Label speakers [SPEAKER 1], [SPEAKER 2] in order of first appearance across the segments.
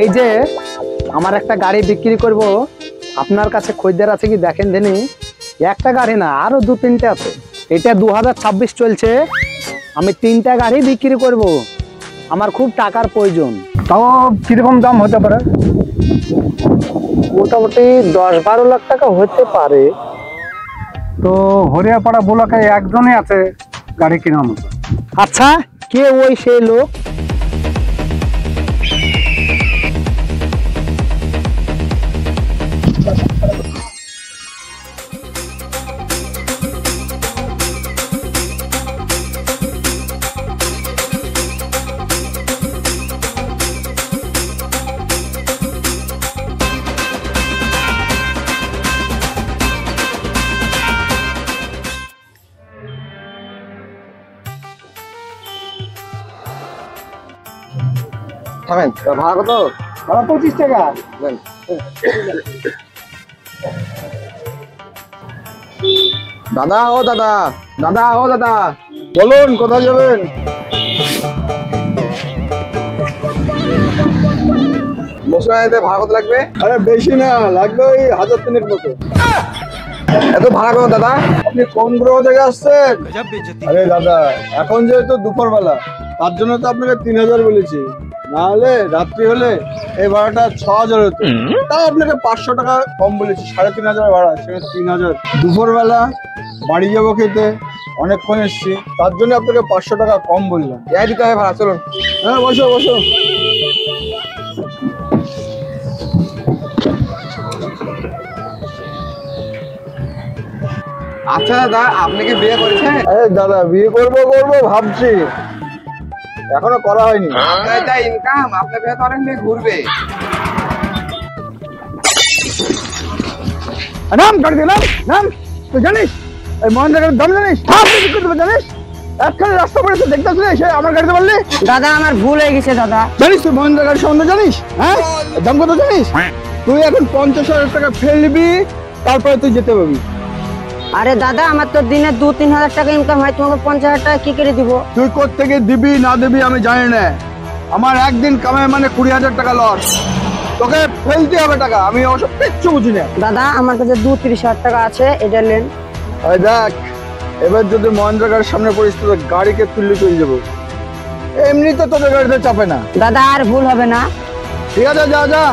[SPEAKER 1] এই যে আমার একটা গাড়ি বিক্রি করব, আপনার কাছে খরিদ্দার আছে কি দেখেন দেনি। একটা গাড়ি না, আরো 2-3টে আছে। এটা 2026 চলছে, আমি 3টা গাড়ি বিক্রি করব। আমার খুব টাকার প্রয়োজন।
[SPEAKER 2] তাও কিরকম দাম হতে পারে?
[SPEAKER 1] মোটামুটি 10-12 লাখ টাকা হতে পারে।
[SPEAKER 2] তো হরিয়াপাড়া ব্লকে একজনই আছে গাড়ি কেনার মতো।
[SPEAKER 1] আচ্ছা, কে ওই সেই লোক?
[SPEAKER 2] ভাড়া কত? ভাড়া 25 টাকা।
[SPEAKER 3] দাদা ও দাদা, দাদা ও দাদা,
[SPEAKER 2] বলুন কোথায় যাবেন?
[SPEAKER 3] মশলাইতে ভাড়া কত লাগবে?
[SPEAKER 2] আরে বেশি না, লাগবে ওই 1000-3 মতো।
[SPEAKER 3] এত ভাড়া কত দাদা?
[SPEAKER 2] আপনি কোন গ্রহ থেকে আসছেন? আরে দাদা, এখন যেহেতু দুপুরবেলা, তার জন্য তো আপনাকে 3000 বলেছি। না হলে রাত্রি হলে এই ভাড়াটা 6000 হতো। তাও আপনাকে 500 টাকা কম বলেছি, 3500 ভাড়া, সেটা 3000। দুপুরবেলা বাড়ি যাবো খেতে, অনেকক্ষণ এসছি, তার জন্য আপনাকে 500 টাকা কম বললাম।
[SPEAKER 3] এই দিতে হবে ভাড়া, চলুন।
[SPEAKER 2] হ্যাঁ, বসো বসো।
[SPEAKER 3] আচ্ছা দাদা, আপনি কি বিয়ে করেছেন?
[SPEAKER 2] আরে দাদা, বিয়ে করবো ভাবছি, এখনো করা হয়নি।
[SPEAKER 3] আপনার যা ইনকাম, আপনার বিয়ে তো অনেক মেয়ে ঘুরবে।
[SPEAKER 2] নাম গাড়ি নাম নাম। তুই জানিস এই মহেন্দ্র গাড়ির দাম জানিস? জানিস একখানে রাস্তা পড়েছে, দেখতে এসে আমার গাড়িতে বললি?
[SPEAKER 4] দাদা আমার ভুল হয়ে গেছে দাদা।
[SPEAKER 2] জানিস তুই মহেন্দ্র গাড়ির সম্বন্ধে জানিস? হ্যাঁ, দাম কত জানিস? তুই এখন 50,000 টাকা ফেলবি, তারপরে তুই যেতে পারবি।
[SPEAKER 4] আরে দাদা, আমার তো দিনে 2-3 হাজার টাকা ইনকাম হয়, তোমাকে 50,000 টাকা কি করে দিব?
[SPEAKER 2] তুই কোত্থেকে দিবি না দিবি আমি জানি না। আমার একদিন কামাই মানে 20,000 টাকা লস। তোকে ফেলতে হবে টাকা, আমি ওসব কিচ্ছু বুঝি না।
[SPEAKER 4] দাদা আমার কাছে 2-30 হাজার টাকা আছে, এটা নেন।
[SPEAKER 2] দেখ, এবার যদি মহেন্দ্র গাড়ির সামনে পড়িস তো গাড়িকে তুললে চলে যাবো। এমনিতে তোদের গাড়িতে চাপে না।
[SPEAKER 4] দাদা আর ভুল হবে না।
[SPEAKER 2] ঠিক আছে, যা যা।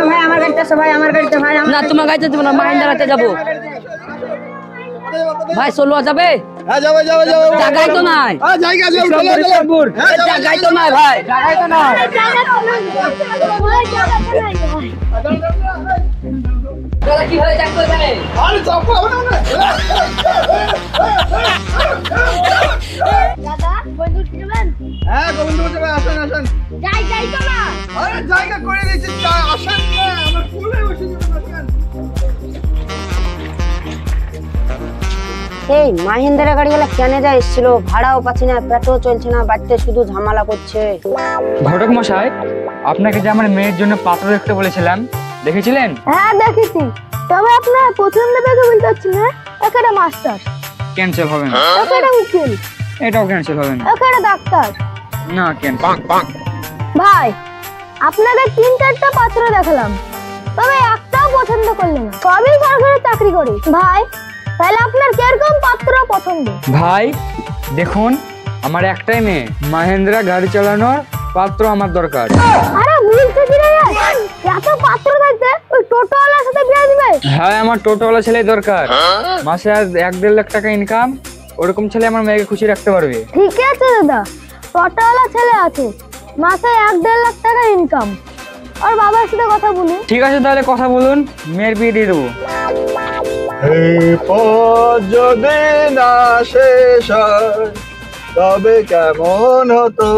[SPEAKER 4] ভাই আমার গাড়িতে আছে, ভাই আমার গাড়িতে। ভাই
[SPEAKER 5] না, তোমার গাড়িতে দিব না, মাহিন্দ্রাতে যাবো। ভাই সোলো যাবে?
[SPEAKER 2] হ্যাঁ, যাবে যাবে যাবে।
[SPEAKER 5] জায়গায় তো নাই।
[SPEAKER 2] হ্যাঁ, জায়গা আছে, চলো চলো।
[SPEAKER 5] জায়গায় তো নাই ভাই।
[SPEAKER 2] জায়গায় তো না।
[SPEAKER 5] দাদা কি হয়ে যাচ্ছে এখানে?
[SPEAKER 2] আরে চাপো না না।
[SPEAKER 6] দাদা বন্ধু ছিলেন?
[SPEAKER 2] হ্যাঁ, গোবিন্দ যাবে, আসেন আসেন।
[SPEAKER 6] যাই তো না।
[SPEAKER 2] আরে জায়গা করে দিয়েছি, আসেন না, আমার ফুলে বসে যাবেন, আসেন।
[SPEAKER 4] এই মাহিন্দ্রা গাড়িগুলো কেন যা এসেছিল, ভাড়াও পাচ্ছি না, পেটও চলছে না, বাড়িতে শুধু ঝামেলা করছে।
[SPEAKER 7] ঘটক মশাই, আপনাকে যে আমার মেয়ের জন্য পাত্র দেখতে বলেছিলাম, দেখেছিলেন?
[SPEAKER 6] হ্যাঁ দেখেছি, তবে আপনার পছন্দ দেখে বলতে পারছি না। একটা মাস্টার,
[SPEAKER 7] ক্যান্সেল হবে না।
[SPEAKER 6] একটা উকিল,
[SPEAKER 7] এটাও ক্যান্সেল হবে না।
[SPEAKER 6] একটা ডাক্তার।
[SPEAKER 7] না, ক্যান্সেল।
[SPEAKER 6] ভাই আপনাকে 3-4টা পাত্র দেখালাম, তবে একটাও পছন্দ করলেন না। সবই সরকারি চাকরি করে। ভাই তাহলে আপনার কিরকম পাত্র পছন্দ?
[SPEAKER 7] ভাই দেখুন, আমার একটাই মেয়ে, মাহেন্দ্রা গাড়ি চালানোর পাত্র আমার দরকার।
[SPEAKER 6] আরে বলতে কি রে, এত পাত্র থাকতে ওই টোটোওয়ালার সাথে বিয়ে দিবে?
[SPEAKER 7] হ্যাঁ, আমার টোটোওয়ালা ছেলে দরকার। মাসে আর 1-1.5 লাখ টাকা ইনকাম, ওরকম ছেলে আমার মেয়েকে খুশি রাখতে পারবে।
[SPEAKER 6] ঠিক আছে দাদা, টোটোওয়ালা ছেলে আছে, মাসে 1-1.5 লাখ টাকা ইনকাম। আর বাবার সাথে কথা বলি।
[SPEAKER 7] ঠিক আছে, তাহলে কথা বলুন, মেয়ের বিয়ে দিয়ে দেবো।
[SPEAKER 2] এই পথ যদি না শেষ হয়, তবে কেমন হতো?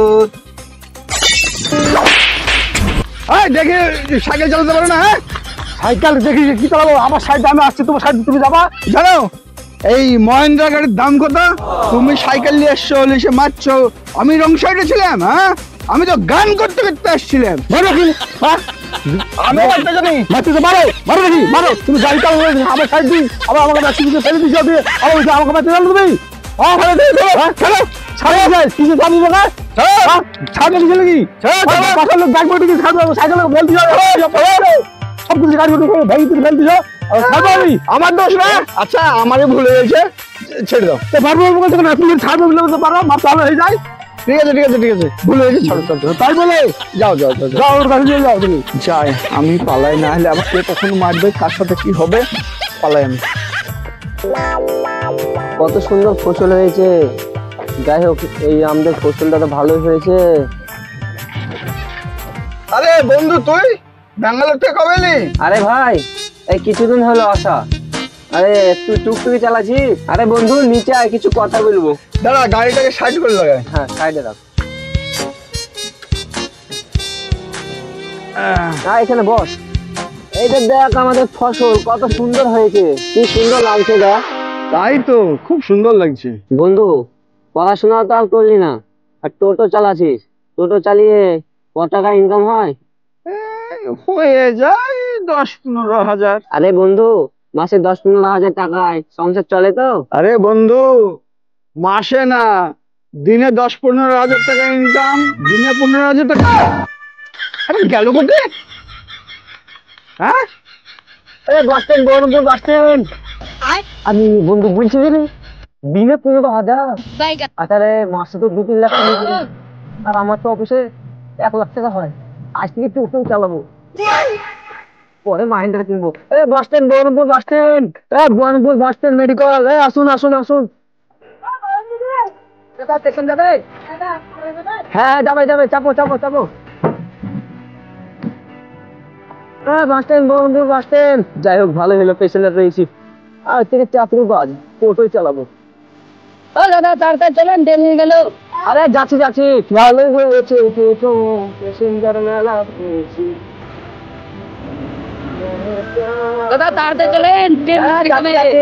[SPEAKER 2] দেখি সাইকেল চালাতে পারো না? হ্যাঁ, সাইকেল দেখি কি চালাবো? আমার সাইড আমি আসছি, তোমার সাইড তুমি যাবা। জানো এই মহেন্দ্রা গাড়ির দাম কত? তুমি সাইকেল নিয়ে এসছো, এসে মারছো, আমি রং সাইডে ছিলাম। হ্যাঁ, আমি তো গান করতে করতে আসছিলাম। বলো কি? আমি মারতে জানি, মারতে তো মারো, মারো দেখি, মারো। তুমি গাড়ি চালাবো আমার সাইড দিই, আবার আমাকে ফেলে দিচ্ছ, আমাকে মারতে জানো তুমি? হ্যাঁ, ফেলে দিই, খেলো। ছাড়ে যাই কিছু জানি না ছাড়ে গেলে কি পাশের লোক ডাকবো ঠিক ছাড়বে সাইকেল বলতে যাবে সব কিছু গাড়ি ভাই তুমি ফেলতে যাও ছাড়বো আমি আমার দোষ না আচ্ছা আমারই ভুল হয়ে গেছে ছেড়ে দাও তো পারবো বলতে না তুমি ছাড়বে বলে বলতে পারো মার তাহলে হয়ে যায় ঠিক আছে ঠিক আছে ঠিক আছে ভুল হয়ে গেছে ছাড়ো ছাড়ো তাই বলে যাও যাও যাও যাও ওর কাছে নিয়ে যাও তুমি যাই আমি পালাই না হলে আবার কে কখন মারবে কার সাথে কি হবে পালাই আমি
[SPEAKER 3] কত সুন্দর ফসল হয়েছে। যাই হোক এই আমাদের ফসলটা তো ভালোই হয়েছে।
[SPEAKER 2] আরে বন্ধু তুই ব্যাঙ্গালোর থেকে কবে এলি?
[SPEAKER 3] আরে ভাই এই কিছুদিন হলো আসা। আরে তুই টুকটুকি চালাচ্ছিস? আরে বন্ধু নিচে আয় কিছু কথা বলবো।
[SPEAKER 2] দাঁড়া গাড়িটাকে সাইড করে লাগাই।
[SPEAKER 3] হ্যাঁ সাইডে রাখ। এখানে বস। এই যে দেখ আমাদের ফসল কত সুন্দর হয়েছে, কি সুন্দর লাগছে গা।
[SPEAKER 2] তাই তো খুব সুন্দর লাগছে।
[SPEAKER 3] বন্ধু পড়াশোনা তো আর করলি না, আর টোটো চালাচ্ছিস। টোটো চালিয়ে কত টাকা ইনকাম হয়?
[SPEAKER 2] হয়ে যায় 10-15 হাজার।
[SPEAKER 3] আরে বন্ধু মাসে 10-15 হাজার টাকায় সংসার চলে তো?
[SPEAKER 2] আরে বন্ধু মাসে না দিনে 10-15 হাজার টাকা ইনকাম, দিনে 15 হাজার টাকা। আরে গেল কোথায়? হ্যাঁ
[SPEAKER 3] bus stand, Baharampur bus stand. আমি বন্ধু বলছি দিনে 15 হাজার, আরে মাসে তো 2-3 লাখ টাকা, আর আমার তো অফিসে 1 লাখ টাকা হয়। আজ থেকে টোটো চালাবো, পরে মাইন্ডটা কিনবো। Bus stand, Baharampur bus stand, Baharampur bus stand medical. আসুন আসুন আসুন। স্টেশন যাবে? হ্যাঁ যাবে যাবে, চাপো চাপো চাপো। Bus stand, Baharampur bus stand. যাই হোক ভালো হলো পেশেন্টার রয়েছি, আর থেকে চাকরি বাজ টোটোই চালাবো।
[SPEAKER 5] ও দাদা তাড়াতাড়ি চলেন, দেরি হয়ে গেল।
[SPEAKER 3] আরে যাচ্ছি যাচ্ছি, ভালোই হয়েছে টোটো প্যাসেঞ্জার মেলা পেয়েছি।
[SPEAKER 5] দাদা তাড়াতাড়ি চলেন, ট্রেন
[SPEAKER 3] হ্যাঁ,
[SPEAKER 5] আসবে।
[SPEAKER 3] যাচ্ছি, যাচ্ছি।